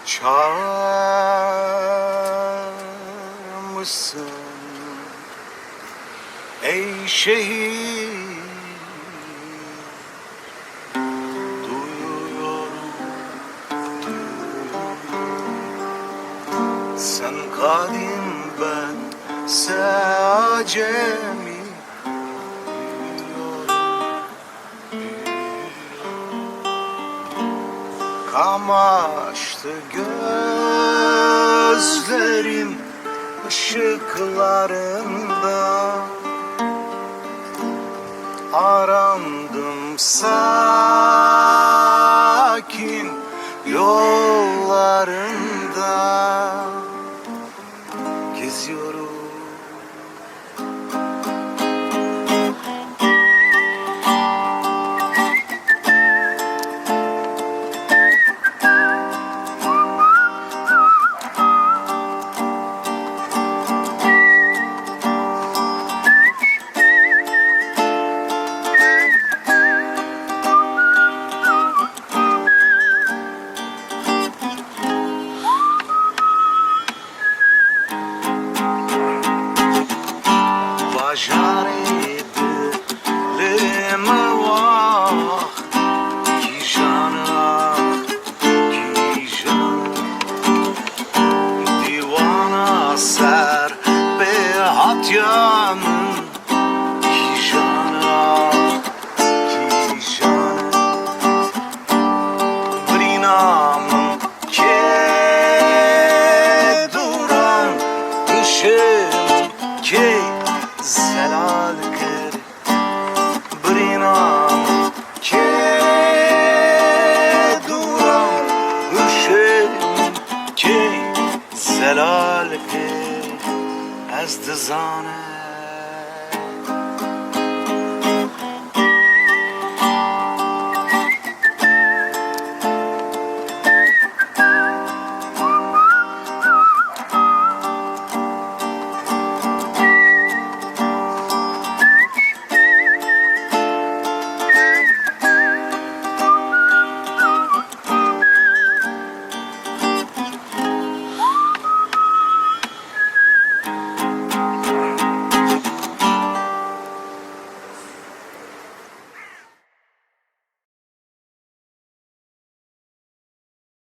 Çağırmışsın ey şehir, duyuyorum, duyuyorum. Sen kadim, bense acemi, Kamaştı gözlerim ışıklarında, arandım sakin yollarında, geziyorum. Bajarê dilê Mêvanê, kîjan, kîjan, Dîwana serpêhatiya, kîjan, kîjan, Birîna duran ışık zelal kır, Birîna duran ışık zelal kır, ez dizanım